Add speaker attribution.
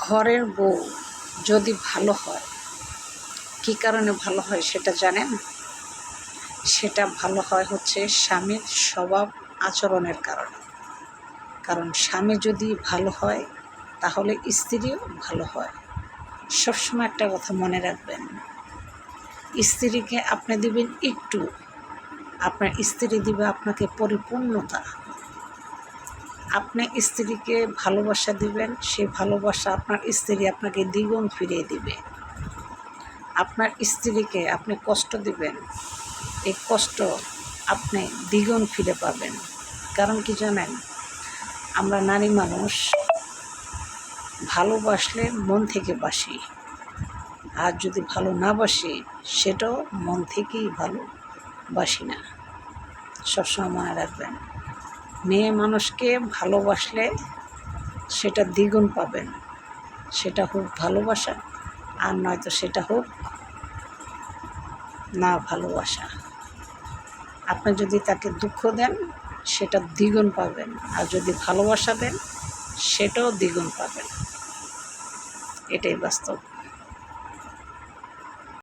Speaker 1: ঘরের বউ যদি ভালো হয়, কী কারণে ভালো হয় সেটা জানেন? সেটা ভালো হয় হচ্ছে স্বামীর স্বভাব আচরণের কারণে। কারণ স্বামী যদি ভালো হয় তাহলে স্ত্রীও ভালো হয়। সবসময় একটা কথা মনে রাখবেন, স্ত্রীকে আপনি দিবেন একটু, আপনার স্ত্রী দিবে আপনাকে পরিপূর্ণতা। আপনি স্ত্রীকে ভালোবাসা দিবেন, সে ভালোবাসা আপনার স্ত্রী আপনাকে দ্বিগুণ ফিরিয়ে দিবে। আপনার স্ত্রীকে আপনি কষ্ট দিবেন, এই কষ্ট আপনি দ্বিগুণ ফিরে পাবেন। কারণ কি জানেন, আমরা নারী মানুষ ভালোবাসলে মন থেকে বাসি, আর যদি ভালো না বাসি সেটাও মন থেকেই ভালোবাসি না। সবসময় মনে রাখবেন, মেয়ে মানুষকে ভালোবাসলে সেটা দ্বিগুণ পাবেন। সেটা হোক ভালোবাসা, আর নয়তো সেটা হোক না ভালোবাসা। আপনি যদি তাকে দুঃখ দেন সেটা দ্বিগুণ পাবেন, আর যদি ভালোবাসা দেন সেটাও দ্বিগুণ পাবেন। এটাই বাস্তব।